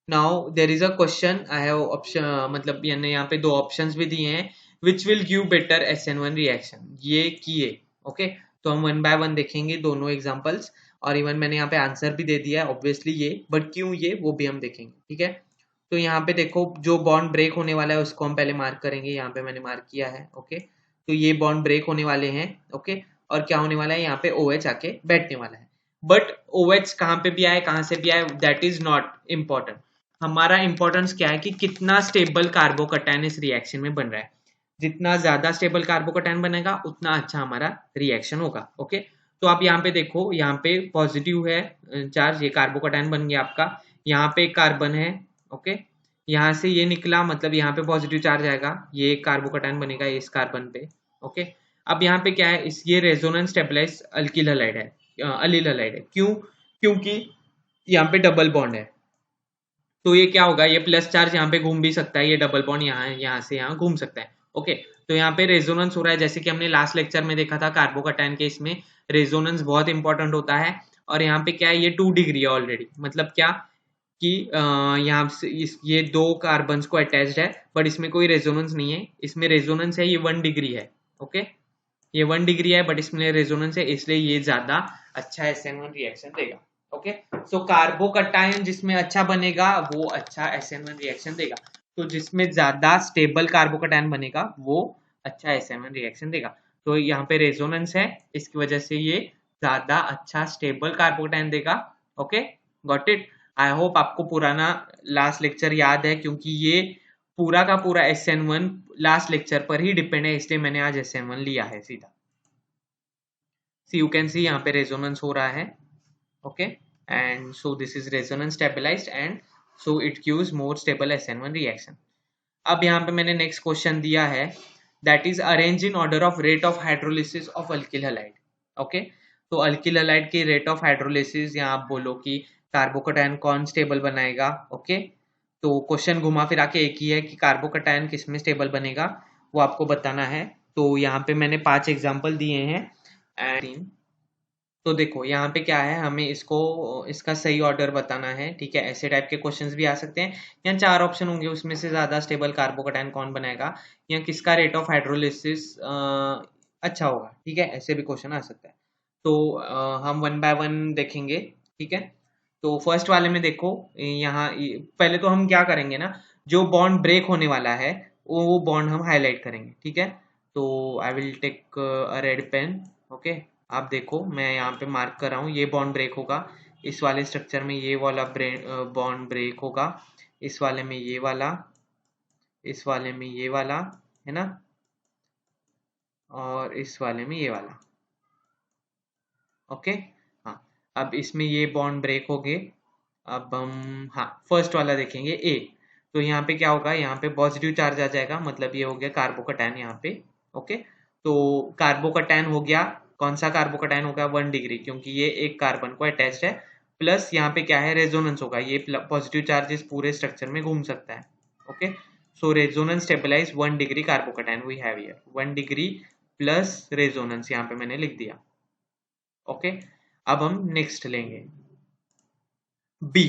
Now there is a question, I have option, मतलब यहाँ पे दो options भी दिए हैं which will give better SN1 reaction, ये किए। ओके, तो हम 1 by 1 देखेंगे दोनों examples, और इवन मैंने यहाँ पे आंसर भी दे दिया है ऑब्वियसली ये, बट क्यों ये वो भी हम देखेंगे, ठीक है। तो यहाँ पे देखो, जो बॉन्ड ब्रेक होने वाला है उसको हम पहले मार्क करेंगे, यहाँ पे मैंने मार्क किया है। ओके, तो ये बॉन्ड ब्रेक होने वाले हैं। ओके, और क्या होने वाला है, यहाँ पे OH आके बैठने वाला है। बट OH कहाँ पे भी आए, कहाँ से भी आए, दैट इज नॉट इम्पोर्टेंट। हमारा इंपॉर्टेंस क्या है कि कितना स्टेबल कार्बोकैटायन इस रिएक्शन में बन रहा है। जितना ज्यादा स्टेबल कार्बोकैटायन बनेगा उतना अच्छा हमारा रिएक्शन होगा। ओके, तो आप यहाँ पे देखो, यहाँ पे पॉजिटिव है चार्ज, ये कार्बोकैटायन बन गया आपका। यहाँ पे कार्बन है। ओके, यहाँ से ये निकला, मतलब यहाँ पे पॉजिटिव चार्ज आएगा, ये कार्बोकैटायन बनेगा इस कार्बन पे। ओके, अब यहाँ पे क्या है, इस ये रेजोनेंस स्टेबलाइज अल्किल हैलाइड है, अलील हैलाइड है। क्यों? क्योंकि यहाँ पे डबल बॉन्ड है, तो ये क्या होगा, ये प्लस चार्ज यहाँ पे घूम भी सकता है, ये डबल बॉन्ड यहाँ से यहाँ घूम सकता है। ओके, तो यहाँ पे रेजोनेंस हो रहा है, जैसे कि हमने लास्ट लेक्चर में देखा था कार्बोकैटायन के, इसमें रेजोनेंस बहुत इंपॉर्टेंट होता है। और यहाँ पे क्या है, ये 2 डिग्री है ऑलरेडी, मतलब क्या कि यहाँ से ये दो कार्बन्स को अटैच्ड है, बट इसमें कोई रेजोनेंस नहीं है। इसमें रेजोनेंस है, ये 1 डिग्री है। ओके, ये 1 डिग्री है, बट इसमें रेजोनेंस है, इसलिए ये ज्यादा अच्छा SN1 रिएक्शन देगा। ओके, सो कार्बोकैटायन जिसमें अच्छा बनेगा वो अच्छा SN1 रिएक्शन देगा। तो जिसमें ज्यादा स्टेबल कार्बोकैटायन बनेगा वो अच्छा SN1 रिएक्शन देगा। तो यहाँ पे रेजोनेंस है, इसकी वजह से ये ज्यादा अच्छा स्टेबल कार्बोकैटायन देगा। Okay, got it. I hope आपको पुराना लास्ट लेक्चर याद है, क्योंकि ये पूरा का पूरा SN1 लास्ट लेक्चर पर ही डिपेंड है, इसलिए मैंने आज SN1 लिया है सीधा। सी यू कैन सी यहाँ पे रेजोनेंस हो रहा है। Okay, and so this is resonance stabilised and so it gives more stable SN1 reaction. अब यहाँ पे मैंने नेक्स्ट क्वेश्चन दिया है, that is arrange in order of rate of hydrolysis of alkyl halide. Okay, तो अल्किल हैलाइड की rate of hydrolysis, यहाँ आप बोलो कि कार्बोकैटायन कौन स्टेबल बनाएगा। ओके, तो क्वेश्चन घुमा फिरा के एक ही है कि कार्बोकैटायन किस में स्टेबल बनेगा, वो आपको बताना है। तो यहाँ पे मैंने 5 एग्जांपल दिए हैं एंड तो देखो यहाँ पे क्या है, हमें इसको इसका सही ऑर्डर बताना है। ठीक है, ऐसे टाइप के क्वेश्चंस भी आ सकते हैं। यहाँ 4 ऑप्शन होंगे, उसमें से ज्यादा स्टेबल कार्बोकैटायन कौन बनाएगा, या किसका रेट ऑफ हाइड्रोलिसिस अच्छा होगा। ठीक है, ऐसे भी क्वेश्चन आ सकता है। तो हम 1 बाय 1 देखेंगे। ठीक है, तो फर्स्ट वाले में देखो, यहाँ पहले तो हम क्या करेंगे ना, जो बॉन्ड ब्रेक होने वाला है वो बॉन्ड हम हाईलाइट करेंगे। ठीक है, तो I will take a red pen. Okay, आप देखो मैं यहाँ पे मार्क कर रहा हूँ, ये बॉन्ड ब्रेक होगा, इस वाले स्ट्रक्चर में ये वाला बॉन्ड ब्रेक होगा, इस वाले में ये वाला, इस वाले में ये वाला, है ना, और इस वाले में ये वाला। ओके, हाँ, अब इसमें ये बॉन्ड ब्रेक हो गए। अब हम हाँ फर्स्ट वाला देखेंगे ए। तो यहाँ पे क्या होगा, यहाँ पे पॉजिटिव चार्ज आ जाएगा, मतलब ये हो गया कार्बोकैटायन यहाँ पे। ओके, तो कार्बोकैटायन हो गया, कौन सा कार्बोकैटायन होगा, 1 डिग्री, क्योंकि ये एक कार्बन को अटैच्ड है। प्लस यहाँ पे क्या है, रेजोनेंस होगा, ये पॉजिटिव चार्ज इस पूरे स्ट्रक्चर में घूम सकता है। Okay, so resonance stabilise 1 degree carbocation we have here, 1 degree plus resonance यहाँ पे मैंने लिख दिया। ओके, अब हम नेक्स्ट लेंगे बी।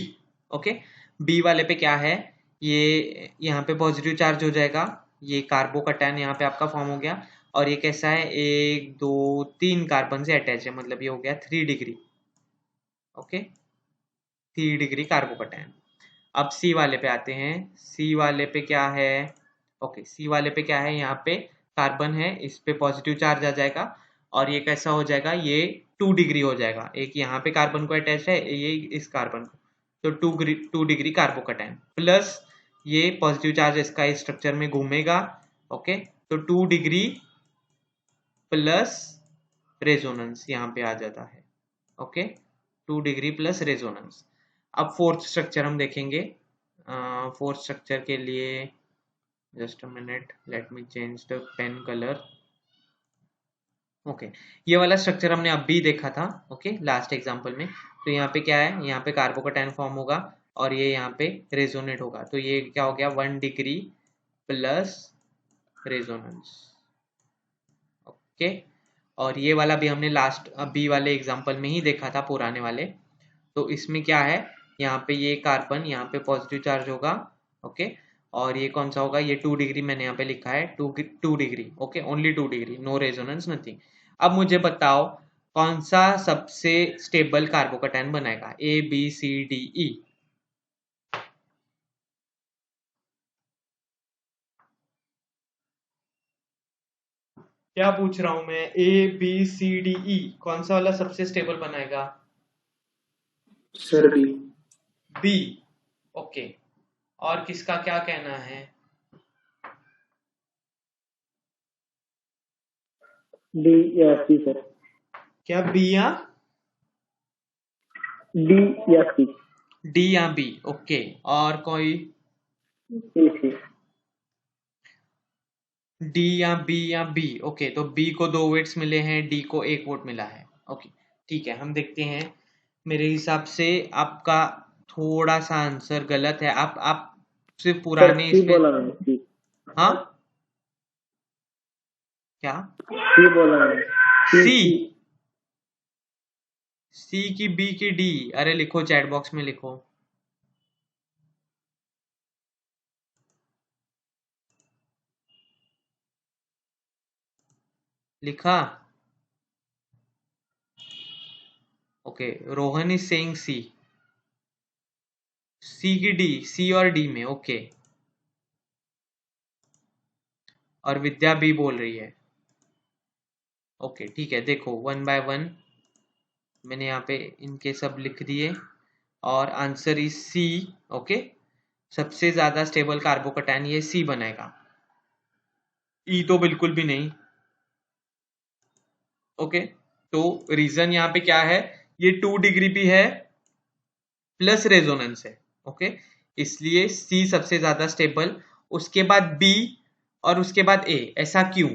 ओके, बी वाले पे क्या है, ये यहाँ पे पॉजिटिव चार्ज हो जाएगा, ये कार्बोकैटायन यहाँ पे आपका फॉर्म हो गया, और ये कैसा है, 1 2 3 कार्बन से अटैच है, मतलब ये हो गया 3 डिग्री। Okay, 3 degree carbocation. अब सी वाले पे आते हैं, सी वाले पे क्या है, ओके, सी वाले पे क्या है, यहाँ पे कार्बन है, इस पे पॉजिटिव चार्ज आ जाएगा, और ये कैसा हो जाएगा, ये 2 डिग्री हो जाएगा, एक यहाँ पे कार्बन को अटैच है, ये इस कार्बन को, तो 2 डिग्री कार्बोकैटायन, प्लस ये पॉजिटिव चार्ज इसका इस स्ट्रक्चर में घूमेगा। ओके, तो 2 डिग्री प्लस रेजोनेंस यहाँ पे आ जाता है। Okay, 2 degree plus resonance. अब फोर्थ स्ट्रक्चर हम देखेंगे। फोर्थ स्ट्रक्चर के लिए just a minute, let me change the pen colour. Okay, ये वाला स्ट्रक्चर हमने अभी देखा था, ओके, लास्ट एग्जांपल में। तो यहाँ पे क्या है, यहाँ पे कार्बोकैटायन फॉर्म होगा, और ये यहाँ पे रेजोनेट होगा, तो ये क्या हो गया, 1 डिग्री प्लस रेजोनेंस। ओके, और ये वाला भी हमने लास्ट अभी वाले एग्जांपल में ही देखा था, पुराने वाले। तो इसमें क्या है, यहाँ पे ये कार्बन यहाँ पे पॉजिटिव चार्ज होगा। ओके, और ये कौन सा होगा, ये 2 डिग्री मैंने यहाँ पे लिखा है, 2 degree. Okay, only 2 degree, no resonance nothing. अब मुझे बताओ कौन सा सबसे स्टेबल कार्बोकैटायन बनाएगा, ABCDE। क्या पूछ रहा हूं मैं, ABCDE, कौन सा वाला सबसे स्टेबल बनाएगा, सर बी। बी। ओके, और किसका क्या कहना है, डी या सी सर। क्या बी या डी या सी। डी या बी। ओके, और कोई सी सी। डी या बी। ओके, तो बी को 2 वोट्स मिले हैं, डी को 1 वोट मिला है। ओके, ठीक है, हम देखते हैं। मेरे हिसाब से आपका थोड़ा सा आंसर गलत है। आप सिर्फ सर पुराने सी इसमें। बोला मैंने, सी। हाँ, क्या? सी बोला मैंने, सी सी? सी। सी की बी की डी? अरे लिखो, चैट बॉक्स में लिखो। लिखा? ओके, रोहन इज सेइंग सी। सी की डी, सी और डी में। ओके, और विद्या बी बोल रही है। ओके, ठीक है, देखो 1 बाय 1 मैंने यहाँ पे इनके सब लिख दिए, और आंसर इज सी। ओके, सबसे ज्यादा स्टेबल कार्बोकैटायन ये सी बनेगा, ई तो बिल्कुल भी नहीं। ओके, तो रीजन यहाँ पे क्या है, ये 2 डिग्री भी है प्लस रेजोनेंस है। ओके, इसलिए सी सबसे ज्यादा स्टेबल, उसके बाद बी, और उसके बाद ए। ऐसा क्यों?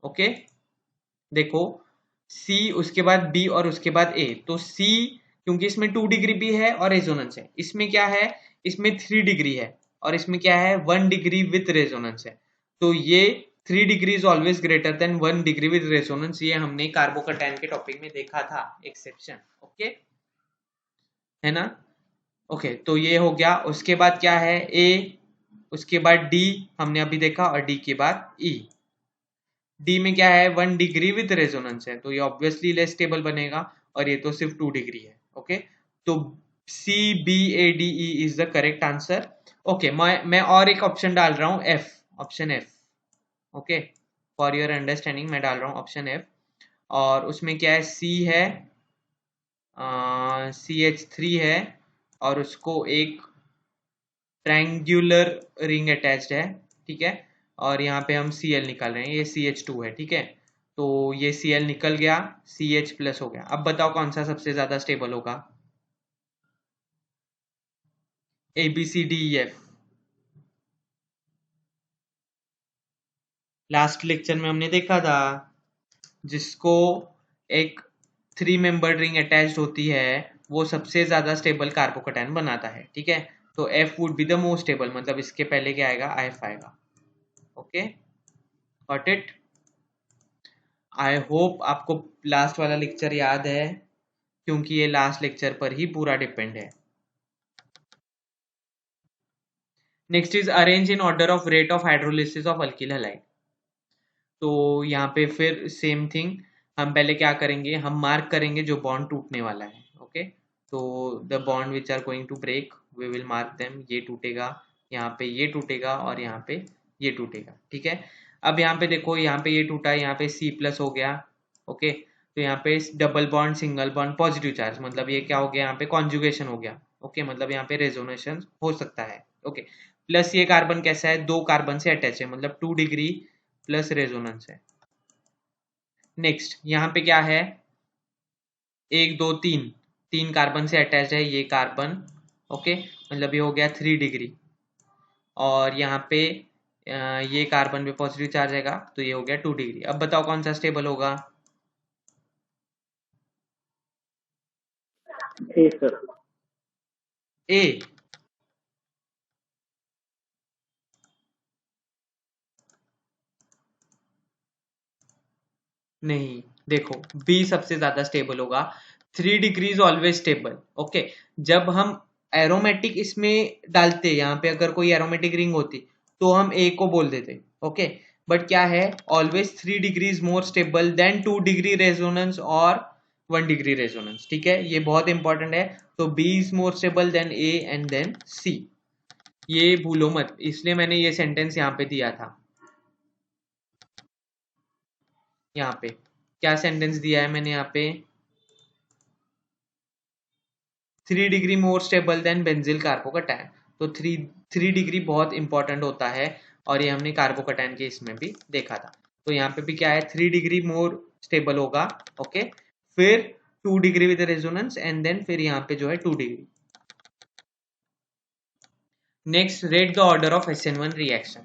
ओके, देखो, सी उसके बाद बी और उसके बाद ए। तो सी, क्योंकि इसमें 2 डिग्री भी है और रेजोनेंस है। इसमें क्या है, इसमें 3 डिग्री है, और इसमें क्या है, 1 डिग्री विथ रेजोनेंस है। तो ये 3 degree is always greater than 1 degree with resonance. ये हमने कार्बोकैटायन के टॉपिक में देखा था, एक्सेप्शन। ओके, है ना? ओके, तो ये हो गया। उसके बाद क्या है, ए, उसके बाद डी हमने अभी देखा, और डी के बाद ई। डी में क्या है, 1 डिग्री विथ रेजोनेंस है, तो ये ऑब्वियसली लेस स्टेबल बनेगा, और ये तो सिर्फ 2 डिग्री है। ओके, तो C B A D E is the correct answer. Okay, मैं और एक ऑप्शन डाल रहा हूं, F, option F. Okay, for your understanding मैं डाल रहा हूं ऑप्शन एफ, और उसमें क्या है, सी है, CH3 है, और उसको एक ट्रायंगुलर रिंग अटैच्ड है। ठीक है, और यहाँ पे हम Cl निकाल रहे हैं, ये CH2 है। ठीक है, तो ये Cl निकल गया, CH प्लस हो गया। अब बताओ कौन सा सबसे ज्यादा स्टेबल होगा? ABCDEF। लास्ट लेक्चर में हमने देखा था, जिसको एक 3 मेंबर्ड रिंग अटैच्ड होती है, वो सबसे ज्यादा स्टेबल कार्बोकैटायन बनाता है। ठीक है, तो F would be the most stable, मतलब इसके पहले क्या आएगा, IF आएगा। Okay, got it? I hope आपको लास्ट वाला लेक्चर याद है, क्योंकि ये लास्ट लेक्चर पर ही पूरा डिपेंड है। Next is arrange in order of rate of hydrolysis of alkyl halide. तो यहाँ पे फिर सेम थिंग, हम पहले क्या करेंगे, हम मार्क करेंगे जो बॉन्ड टूटने वाला है। ओके, तो the bond which are going to break, we will mark them. ये टूटेगा, यहाँ पे ये टूटेगा, और यहाँ पे ये टूटेगा। ठीक है, अब यहाँ पे देखो, यहाँ पे ये टूटा, यहाँ पे C प्लस हो गया। ओके, तो यहाँ पे double bond, single bond, positive charge, मतलब ये क्या हो गया, यहाँ पे कॉन्जुगेशन हो गया। ओके, मतलब यहाँ पे रेजोनेशन हो सकता है। ओके, प्लस ये कार्बन कैसा है, 2 कार्बन से अटैच है, मतलब 2 डिग्री प्लस रेजोनेंस है। नेक्स्ट यहाँ पे क्या है, 1 2 3, 3 कार्बन से अटैच है ये कार्बन। ओके, मतलब ये हो गया 3 डिग्री, और यहाँ पे ये कार्बन पे पॉजिटिव चार्ज आएगा, तो ये हो गया 2 डिग्री। अब बताओ कौन सा स्टेबल होगा? ए सर। ए? नहीं, देखो, बी सबसे ज्यादा स्टेबल होगा। 3 डिग्रीज ऑलवेज स्टेबल। ओके, जब हम एरोमेटिक इसमें डालते, यहाँ पे अगर कोई एरोमेटिक रिंग होती, तो हम ए को बोल देते। ओके, बट क्या है, ऑलवेज 3 डिग्रीज मोर स्टेबल देन 2 डिग्री रेजोनेंस और 1 डिग्री रेजोनेंस। ठीक है, ये बहुत इंपॉर्टेंट है। तो B is more stable than A and then C, ये भूलो मत, इसलिए मैंने ये सेंटेंस यहाँ पे दिया था। यहाँ पे क्या सेंटेंस दिया है मैंने यहाँ पे, 3 degree more stable then benzyl carbocation. तो 3 डिग्री बहुत इंपॉर्टेंट होता है, और ये हमने कार्बोकैटायन के इसमें भी देखा था। तो यहाँ पे भी क्या है, 3 डिग्री मोर स्टेबल होगा। ओके, फिर 2 degree with resonance, and then फिर यहाँ पे जो है 2 degree. Next, rate the order of SN1 reaction.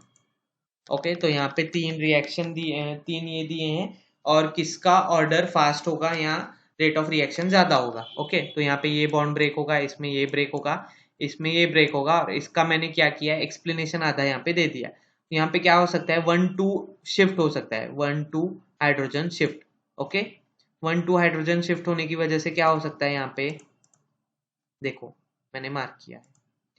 Okay, तो यहाँ पे 3 रिएक्शन दिए हैं, 3 ये दिए हैं, और किसका ऑर्डर फास्ट होगा, यहाँ रेट ऑफ रिएक्शन ज्यादा होगा। ओके, तो यहाँ पे ये बॉन्ड ब्रेक होगा, इसमें ये ब्रेक होगा, इसमें ये ब्रेक होगा, और इसका मैंने क्या किया, एक्सप्लेनेशन आधा यहाँ पे दे दिया। तो यहाँ पे क्या हो सकता है, 1 2 शिफ्ट हो सकता है, 1 2 hydrogen shift. Okay, 1 2 hydrogen shift होने की वजह से क्या हो सकता है, यहाँ पे देखो मैंने मार्क किया है,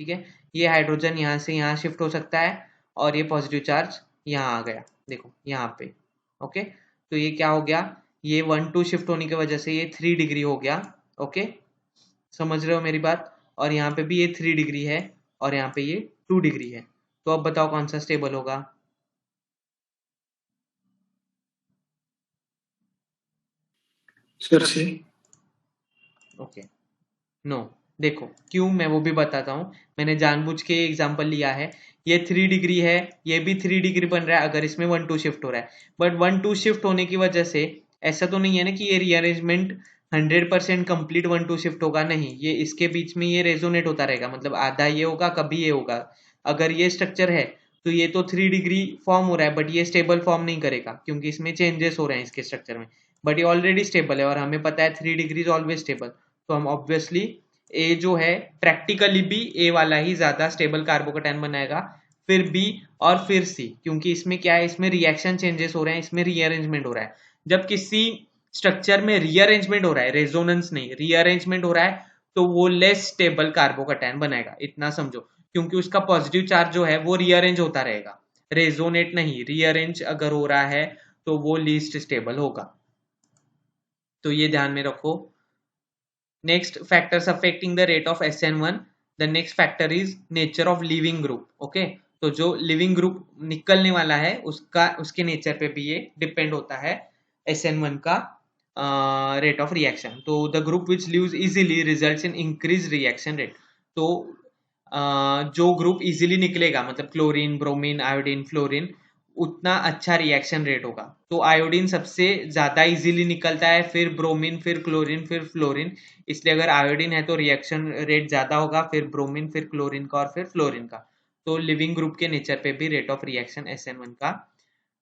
ठीक है, ये हाइड्रोजन यहाँ से यहाँ शिफ्ट हो सकता है, और ये पॉजिटिव चार्ज यहाँ आ गया, देखो यहाँ पे। ओके, तो ये क्या हो गया, ये 1 2 शिफ्ट होने की वजह से ये 3 डिग्री हो गया। ओके, समझ रहे हो मेरी बात, और यहाँ पे भी ये 3 डिग्री है, और यहाँ पे ये 2 डिग्री है। तो अब बताओ कौन सा स्टेबल होगा। सर सी। ओके, नो, देखो क्यों, मैं वो भी बताता हूँ। मैंने जानबूझ के एग्जांपल लिया है, ये 3 डिग्री है, ये भी 3 डिग्री बन रहा है अगर इसमें 1 2 शिफ्ट हो रहा है, बट 1 2 शिफ्ट होने की वजह से ऐसा तो नहीं है ना कि ये रीअरेंजमेंट 100% कंप्लीट 1 2 शिफ्ट होगा, नहीं, ये इसके बीच में ये रेजोनेट होता रहेगा, मतलब आधा ये होगा, कभी ये होगा। अगर ये स्ट्रक्चर है तो ये तो 3 डिग्री फॉर्म हो रहा है, बट ये स्टेबल फॉर्म नहीं करेगा क्योंकि इसमें चेंजेस हो रहे हैं इसके स्ट्रक्चर में, बट ये ऑलरेडी स्टेबल है, और हमें पता है 3 डिग्री इज ऑलवेज स्टेबल। तो हम ऑब्वियसली ए जो है प्रैक्टिकली भी ए वाला ही ज्यादा स्टेबल कार्बोकेटायन बनाएगा, फिर बी, और फिर सी, क्योंकि इसमें क्या है, इसमें रिएक्शन चेंजेस हो रहे हैं, इसमें रीअरेंजमेंट हो रहा है। जब किसी स्ट्रक्चर में रीअरेंजमेंट हो रहा है, रेजोनेंस नहीं, रीअरेंजमेंट हो रहा है, तो वो लेस स्टेबल कार्बोकेटायन बनाएगा, इतना समझो, क्योंकि उसका पॉजिटिव चार्ज जो है वो रीअरेंज होता रहेगा, रेजोनेट नहीं, रीअरेंज अगर हो रहा है तो वो लीस्ट स्टेबल होगा। तो ये ध्यान में रखो। Next factors affecting the rate of SN1, the next factor is nature of leaving group. Okay, तो जो लिविंग ग्रुप निकलने वाला है उसका, उसके नेचर पे भी ये डिपेंड होता है SN1 का रेट ऑफ रिएक्शन। तो the group which leaves easily results in increase reaction rate. तो जो ग्रुप इजीली निकलेगा, मतलब क्लोरीन, ब्रोमीन, आयोडीन, फ्लोरीन, उतना अच्छा रिएक्शन रेट होगा। तो आयोडीन सबसे ज्यादा इजीली निकलता है, फिर ब्रोमीन, फिर क्लोरीन, फिर फ्लोरीन। इसलिए अगर आयोडीन है तो रिएक्शन रेट ज्यादा होगा, फिर ब्रोमीन, फिर क्लोरीन का, और फिर फ्लोरीन का। तो लिविंग ग्रुप के नेचर पे भी रेट ऑफ रिएक्शन SN1 का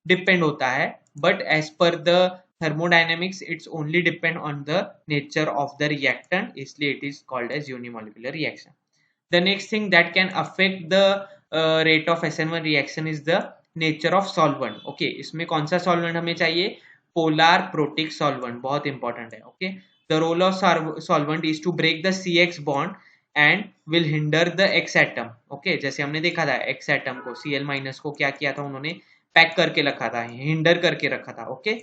डिपेंड होता है, but as per the thermodynamics it's only depend on the nature of the reactant, इसलिए it is called as unimolecular reaction. The next thing that can affect the rate of SN1 reaction is the nature of solvent. Okay, इसमें कौन सा solvent हमें चाहिए, polar protic solvent, बहुत important है। Okay, the role of solvent is to break the CX bond and will hinder the X atom. Okay, जैसे हमने देखा था X atom को, Cl माइनस को क्या किया था उन्होंने, पैक करके रखा था, हिंडर करके रखा था। ओके,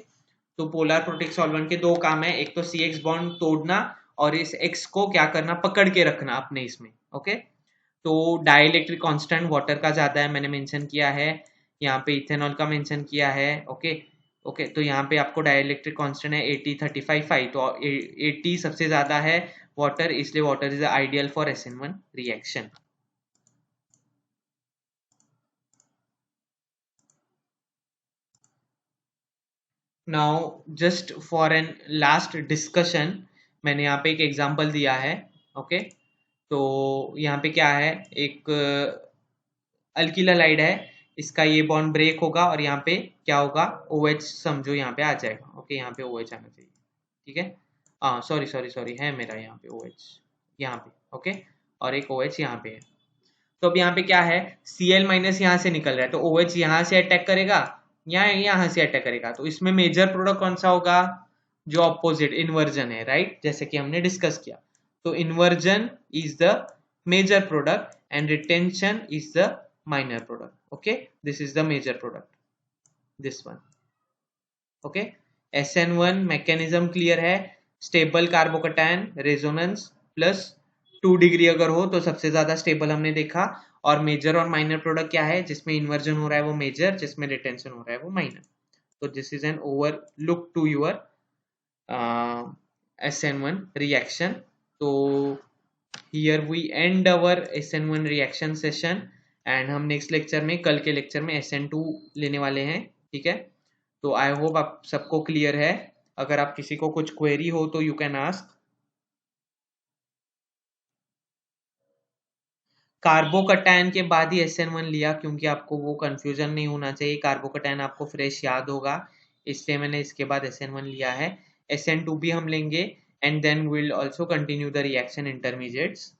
तो पोलर प्रोटिक सॉल्वेंट के दो काम है, एक तो CX बॉन्ड तोड़ना, और इस X को क्या करना, पकड़ के रखना अपने इसमें। ओके, तो डाइलेक्ट्रिक कांस्टेंट वाटर का ज्यादा है, मैंने मेंशन किया है, यहाँ पे इथेनॉल का मेंशन किया है। ओके, ओके, तो यहाँ पे आपको डाइलेक्ट्रिक कांस्टेंट है 80 35 तो 80 सबसे ज्यादा है वाटर, इसलिए water is ideal for SN1 reaction. Now just for an last discussion, मैंने यहाँ पे एक एग्जांपल दिया है। ओके, तो यहाँ पे क्या है, एक अल्किल हैलाइड है, इसका ये बॉन्ड ब्रेक होगा, और यहाँ पे क्या होगा, OH समझो यहाँ पे आ जाएगा। ओके, यहाँ पे OH आना चाहिए, ठीक है, हाँ सॉरी सॉरी सॉरी, है मेरा यहाँ पे OH यहाँ पे। ओके, और एक OH यहाँ पे है। तो अब यहाँ पे क्या है, Cl माइनस यहाँ से निकल रहा है, तो OH यहाँ से अटैक करेगा या यहाँ से अटैक करेगा, तो इसमें मेजर प्रोडक्ट कौन सा होगा, जो ऑपोजिट इन्वर्जन है, राइट, जैसे कि हमने डिस्कस किया। तो inversion is the major product and retention is the minor product. Okay, this is the major product, this one. Okay, SN1 mechanism clear है, stable carbocation, resonance plus 2 degree अगर हो तो सबसे ज्यादा स्टेबल हमने देखा, और मेजर और माइनर प्रोडक्ट क्या है, जिसमें इन्वर्जन हो रहा है वो मेजर, जिसमें रिटेंशन हो रहा है वो माइनर। तो this is an overlook to your SN1 reaction. तो here we end our SN1 reaction session, and हम नेक्स्ट लेक्चर में, कल के लेक्चर में SN2 लेने वाले हैं, ठीक है। तो आई होप आप सबको क्लियर है, अगर आप किसी को कुछ क्वेरी हो तो यू कैन आस्क। कार्बोकटायन के बाद ही SN1 लिया, क्योंकि आपको वो कंफ्यूजन नहीं होना चाहिए। कार्बोकटायन आपको फ्रेश याद होगा, इसलिए मैंने इसके बाद SN1 लिया है। SN2 भी हम लेंगे, and then will also continue the reaction intermediates.